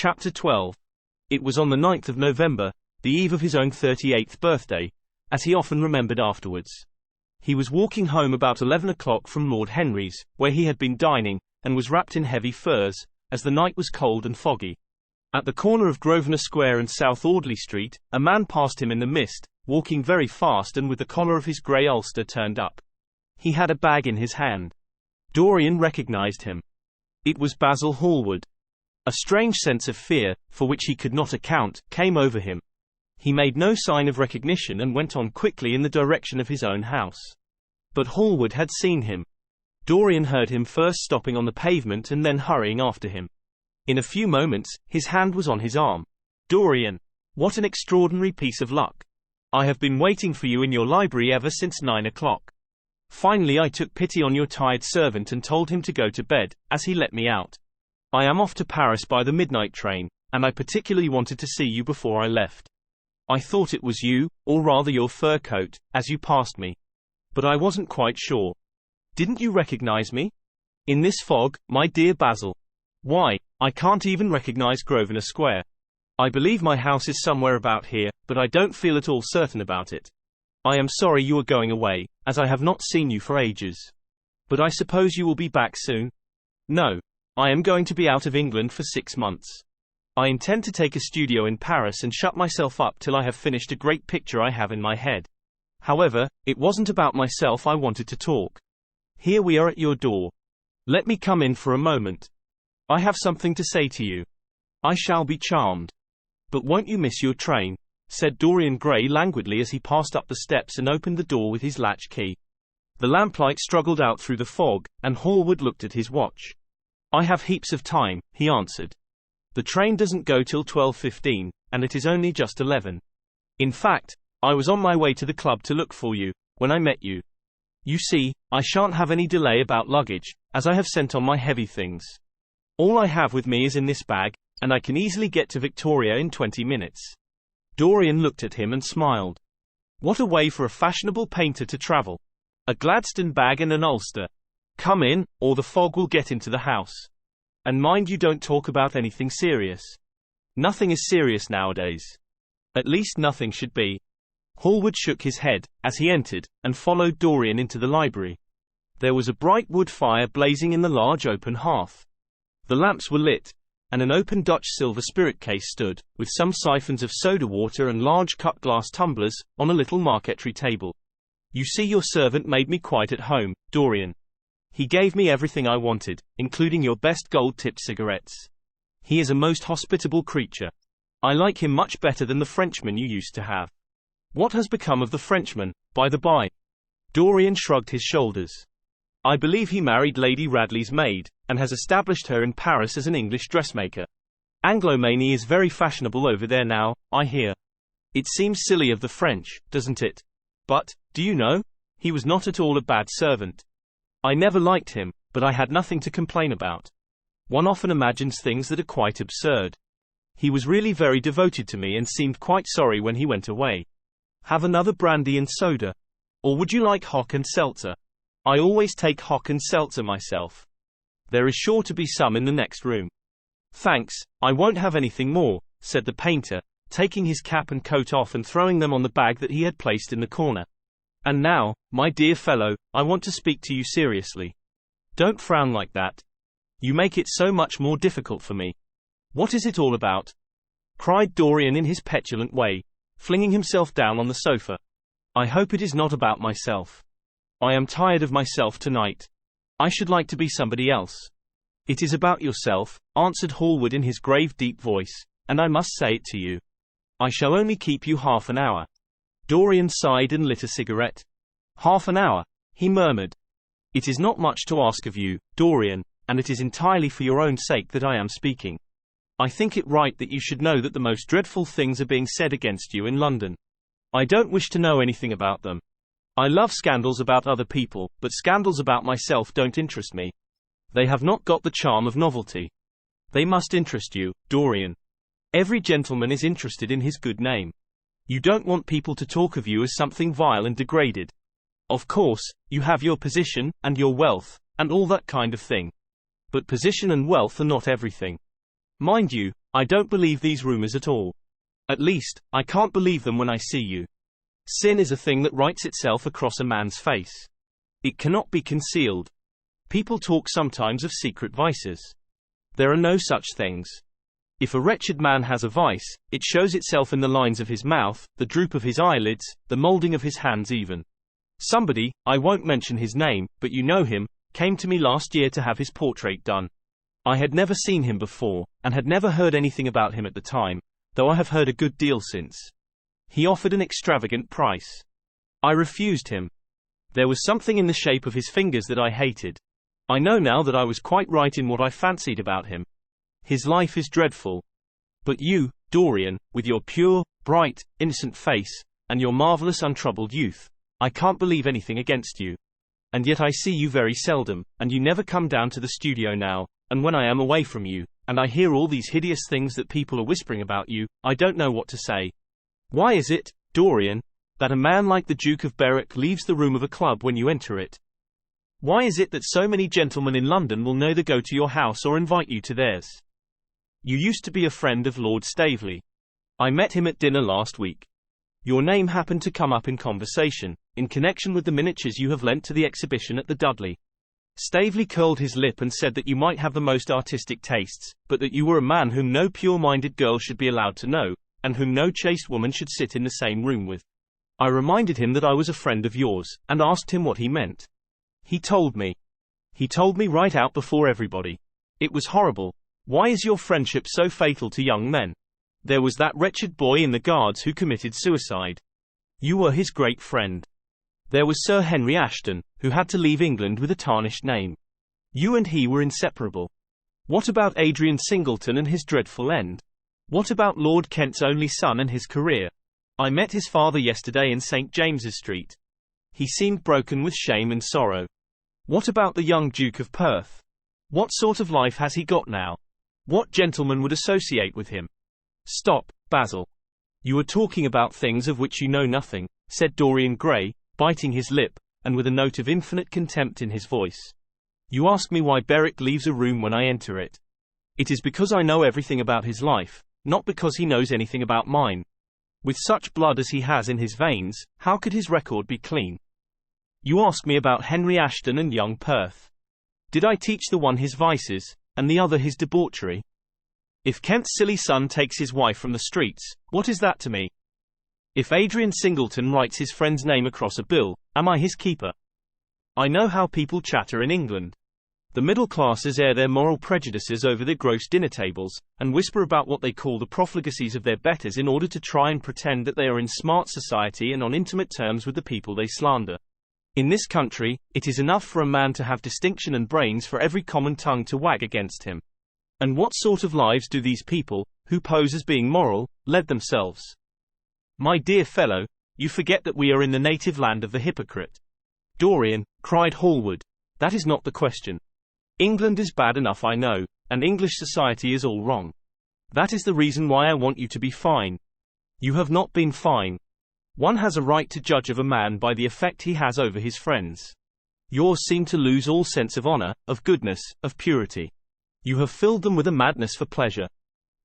Chapter 12. It was on the 9th of November, the eve of his own 38th birthday, as he often remembered afterwards. He was walking home about 11 o'clock from Lord Henry's, where he had been dining, and was wrapped in heavy furs, as the night was cold and foggy. At the corner of Grosvenor Square and South Audley Street, a man passed him in the mist, walking very fast and with the collar of his grey ulster turned up. He had a bag in his hand. Dorian recognized him. It was Basil Hallward. A strange sense of fear, for which he could not account, came over him. He made no sign of recognition and went on quickly in the direction of his own house. But Hallward had seen him. Dorian heard him first stopping on the pavement and then hurrying after him. In a few moments, his hand was on his arm. "Dorian! What an extraordinary piece of luck! I have been waiting for you in your library ever since 9 o'clock. Finally I took pity on your tired servant and told him to go to bed, as he let me out. I am off to Paris by the midnight train, and I particularly wanted to see you before I left. I thought it was you, or rather your fur coat, as you passed me. But I wasn't quite sure. Didn't you recognize me? In this fog, my dear Basil? Why, I can't even recognize Grosvenor Square. I believe my house is somewhere about here, but I don't feel at all certain about it. I am sorry you are going away, as I have not seen you for ages. But I suppose you will be back soon? No. I am going to be out of England for 6 months. I intend to take a studio in Paris and shut myself up till I have finished a great picture I have in my head. However, it wasn't about myself I wanted to talk. Here we are at your door. Let me come in for a moment. I have something to say to you. I shall be charmed. But won't you miss your train?" said Dorian Gray languidly as he passed up the steps and opened the door with his latch key. The lamplight struggled out through the fog, and Hallward looked at his watch. "I have heaps of time," he answered. "The train doesn't go till 12:15, and it is only just 11. In fact, I was on my way to the club to look for you, when I met you. You see, I shan't have any delay about luggage, as I have sent on my heavy things. All I have with me is in this bag, and I can easily get to Victoria in 20 minutes. Dorian looked at him and smiled. What a way for a fashionable painter to travel. A Gladstone bag and an ulster. Come in, or the fog will get into the house. And mind you don't talk about anything serious. Nothing is serious nowadays. At least nothing should be." Hallward shook his head, as he entered, and followed Dorian into the library. There was a bright wood fire blazing in the large open hearth. The lamps were lit, and an open Dutch silver spirit case stood, with some siphons of soda water and large cut glass tumblers, on a little marquetry table. "You see, your servant made me quite at home, Dorian. He gave me everything I wanted, including your best gold-tipped cigarettes. He is a most hospitable creature. I like him much better than the Frenchman you used to have." "What has become of the Frenchman, by the by?" Dorian shrugged his shoulders. "I believe he married Lady Radley's maid, and has established her in Paris as an English dressmaker. Anglomania is very fashionable over there now, I hear. It seems silly of the French, doesn't it? But, do you know, he was not at all a bad servant. I never liked him, but I had nothing to complain about. One often imagines things that are quite absurd. He was really very devoted to me and seemed quite sorry when he went away. Have another brandy and soda? Or would you like hock and seltzer? I always take hock and seltzer myself. There is sure to be some in the next room." "Thanks, I won't have anything more," said the painter, taking his cap and coat off and throwing them on the bag that he had placed in the corner. "And now, my dear fellow, I want to speak to you seriously. Don't frown like that. You make it so much more difficult for me. What is it all about?" cried Dorian in his petulant way, flinging himself down on the sofa. "I hope it is not about myself. I am tired of myself tonight. I should like to be somebody else." "It is about yourself," answered Hallward in his grave deep voice, "and I must say it to you. I shall only keep you half an hour." Dorian sighed and lit a cigarette. "Half an hour," he murmured. "It is not much to ask of you, Dorian, and it is entirely for your own sake that I am speaking. I think it right that you should know that the most dreadful things are being said against you in London. I don't wish to know anything about them. I love scandals about other people, but scandals about myself don't interest me. They have not got the charm of novelty. They must interest you, Dorian. Every gentleman is interested in his good name. You don't want people to talk of you as something vile and degraded. Of course, you have your position, and your wealth, and all that kind of thing. But position and wealth are not everything. Mind you, I don't believe these rumors at all. At least, I can't believe them when I see you. Sin is a thing that writes itself across a man's face. It cannot be concealed. People talk sometimes of secret vices. There are no such things. If a wretched man has a vice, it shows itself in the lines of his mouth, the droop of his eyelids, the molding of his hands even. Somebody, I won't mention his name, but you know him, came to me last year to have his portrait done. I had never seen him before, and had never heard anything about him at the time, though I have heard a good deal since. He offered an extravagant price. I refused him. There was something in the shape of his fingers that I hated. I know now that I was quite right in what I fancied about him. His life is dreadful. But you, Dorian, with your pure, bright, innocent face, and your marvelous untroubled youth, I can't believe anything against you. And yet I see you very seldom, and you never come down to the studio now, and when I am away from you, and I hear all these hideous things that people are whispering about you, I don't know what to say. Why is it, Dorian, that a man like the Duke of Berwick leaves the room of a club when you enter it? Why is it that so many gentlemen in London will neither go to your house or invite you to theirs? You used to be a friend of Lord Staveley. I met him at dinner last week. Your name happened to come up in conversation, in connection with the miniatures you have lent to the exhibition at the Dudley. Staveley curled his lip and said that you might have the most artistic tastes, but that you were a man whom no pure-minded girl should be allowed to know, and whom no chaste woman should sit in the same room with. I reminded him that I was a friend of yours, and asked him what he meant. He told me. He told me right out before everybody. It was horrible. Why is your friendship so fatal to young men? There was that wretched boy in the Guards who committed suicide. You were his great friend. There was Sir Henry Ashton, who had to leave England with a tarnished name. You and he were inseparable. What about Adrian Singleton and his dreadful end? What about Lord Kent's only son and his career? I met his father yesterday in St. James's Street. He seemed broken with shame and sorrow. What about the young Duke of Perth? What sort of life has he got now? What gentleman would associate with him? Stop, Basil. You are talking about things of which you know nothing, said Dorian Gray, biting his lip, and with a note of infinite contempt in his voice. You ask me why Berwick leaves a room when I enter it. It is because I know everything about his life, not because he knows anything about mine. With such blood as he has in his veins, how could his record be clean? You ask me about Henry Ashton and young Perth. Did I teach the one his vices, and the other his debauchery? If Kent's silly son takes his wife from the streets, what is that to me? If Adrian Singleton writes his friend's name across a bill, am I his keeper? I know how people chatter in England. The middle classes air their moral prejudices over their gross dinner tables, and whisper about what they call the profligacies of their betters in order to try and pretend that they are in smart society and on intimate terms with the people they slander. In this country, it is enough for a man to have distinction and brains for every common tongue to wag against him. And what sort of lives do these people, who pose as being moral, lead themselves? My dear fellow, you forget that we are in the native land of the hypocrite. Dorian, cried Hallward, that is not the question. England is bad enough I know, and English society is all wrong. That is the reason why I want you to be fine. You have not been fine. One has a right to judge of a man by the effect he has over his friends. Yours seem to lose all sense of honor, of goodness, of purity. You have filled them with a madness for pleasure.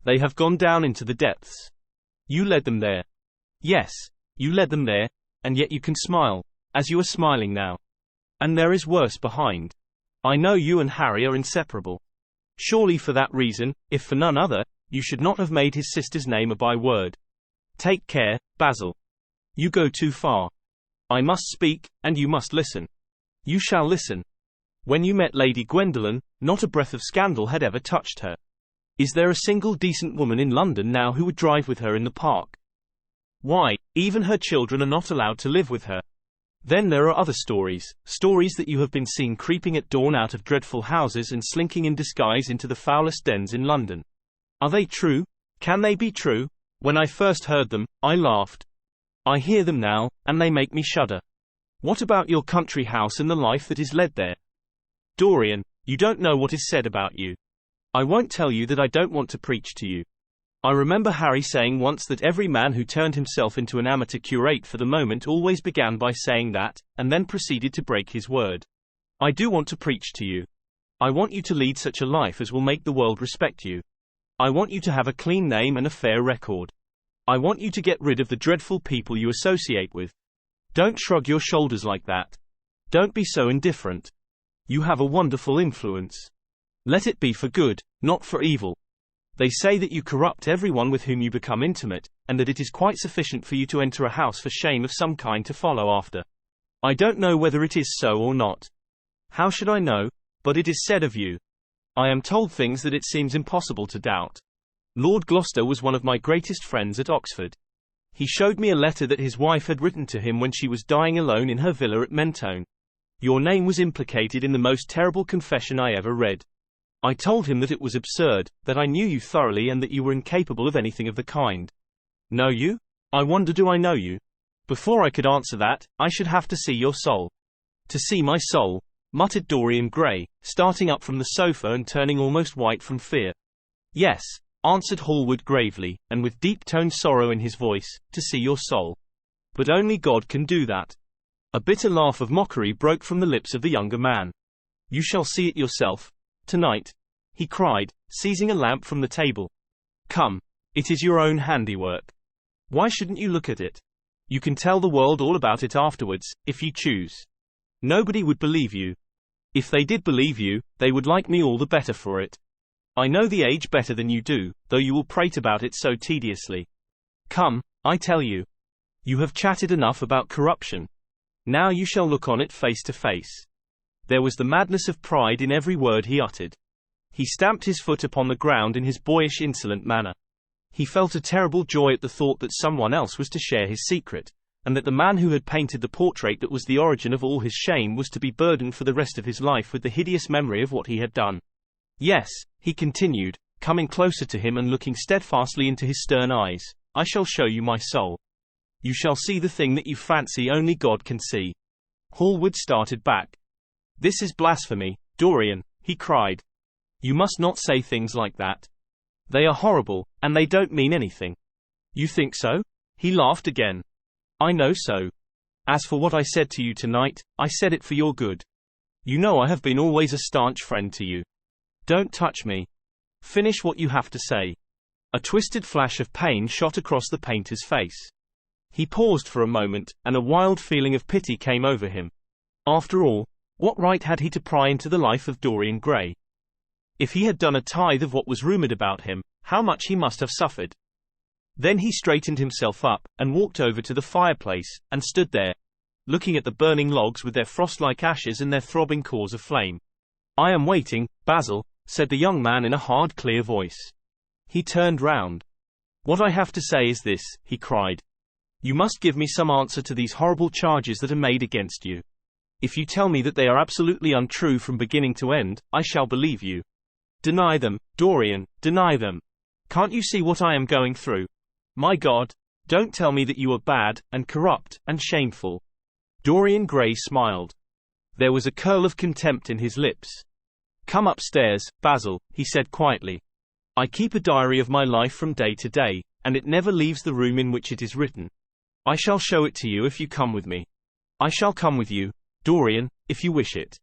They have gone down into the depths. You led them there. Yes, you led them there, and yet you can smile, as you are smiling now. And there is worse behind. I know you and Harry are inseparable. Surely for that reason, if for none other, you should not have made his sister's name a byword. Take care, Basil. You go too far. I must speak, and you must listen. You shall listen. When you met Lady Gwendolen, not a breath of scandal had ever touched her. Is there a single decent woman in London now who would drive with her in the park? Why, even her children are not allowed to live with her. Then there are other stories that you have been seen creeping at dawn out of dreadful houses and slinking in disguise into the foulest dens in London. Are they true? Can they be true? When I first heard them, I laughed. I hear them now, and they make me shudder. What about your country house and the life that is led there? Dorian, you don't know what is said about you. I won't tell you that I don't want to preach to you. I remember Harry saying once that every man who turned himself into an amateur curate for the moment always began by saying that, and then proceeded to break his word. I do want to preach to you. I want you to lead such a life as will make the world respect you. I want you to have a clean name and a fair record. I want you to get rid of the dreadful people you associate with. Don't shrug your shoulders like that. Don't be so indifferent. You have a wonderful influence. Let it be for good, not for evil. They say that you corrupt everyone with whom you become intimate, and that it is quite sufficient for you to enter a house for shame of some kind to follow after. I don't know whether it is so or not. How should I know? But it is said of you. I am told things that it seems impossible to doubt. Lord Gloucester was one of my greatest friends at Oxford. He showed me a letter that his wife had written to him when she was dying alone in her villa at Mentone. Your name was implicated in the most terrible confession I ever read. I told him that it was absurd, that I knew you thoroughly and that you were incapable of anything of the kind. Know you? I wonder, do I know you? Before I could answer that, I should have to see your soul. To see my soul, muttered Dorian Gray, starting up from the sofa and turning almost white from fear. Yes, answered Hallward gravely, and with deep-toned sorrow in his voice, to see your soul. But only God can do that. A bitter laugh of mockery broke from the lips of the younger man. You shall see it yourself. Tonight, he cried, seizing a lamp from the table. Come, it is your own handiwork. Why shouldn't you look at it? You can tell the world all about it afterwards, if you choose. Nobody would believe you. If they did believe you, they would like me all the better for it. I know the age better than you do, though you will prate about it so tediously. Come, I tell you. You have chatted enough about corruption. Now you shall look on it face to face. There was the madness of pride in every word he uttered. He stamped his foot upon the ground in his boyish insolent manner. He felt a terrible joy at the thought that someone else was to share his secret, and that the man who had painted the portrait that was the origin of all his shame was to be burdened for the rest of his life with the hideous memory of what he had done. Yes, he continued, coming closer to him and looking steadfastly into his stern eyes, I shall show you my soul. You shall see the thing that you fancy only God can see. Hallward started back. This is blasphemy, Dorian, he cried. You must not say things like that. They are horrible, and they don't mean anything. You think so? He laughed again. I know so. As for what I said to you tonight, I said it for your good. You know I have been always a staunch friend to you. Don't touch me. Finish what you have to say. A twisted flash of pain shot across the painter's face. He paused for a moment, and a wild feeling of pity came over him. After all, what right had he to pry into the life of Dorian Gray? If he had done a tithe of what was rumored about him, how much he must have suffered. Then he straightened himself up, and walked over to the fireplace, and stood there, looking at the burning logs with their frost-like ashes and their throbbing cores of flame. I am waiting, Basil, said the young man in a hard, clear voice. He turned round. What I have to say is this, he cried. You must give me some answer to these horrible charges that are made against you. If you tell me that they are absolutely untrue from beginning to end, I shall believe you. Deny them, Dorian, deny them. Can't you see what I am going through? My God, don't tell me that you are bad, and corrupt, and shameful. Dorian Gray smiled. There was a curl of contempt in his lips. Come upstairs, Basil, he said quietly. I keep a diary of my life from day to day, and it never leaves the room in which it is written. I shall show it to you if you come with me. I shall come with you, Dorian, if you wish it.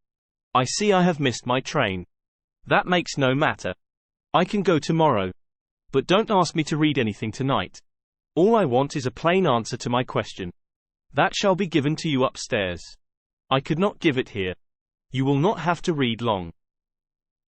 I see I have missed my train. That makes no matter. I can go tomorrow. But don't ask me to read anything tonight. All I want is a plain answer to my question. That shall be given to you upstairs. I could not give it here. You will not have to read long.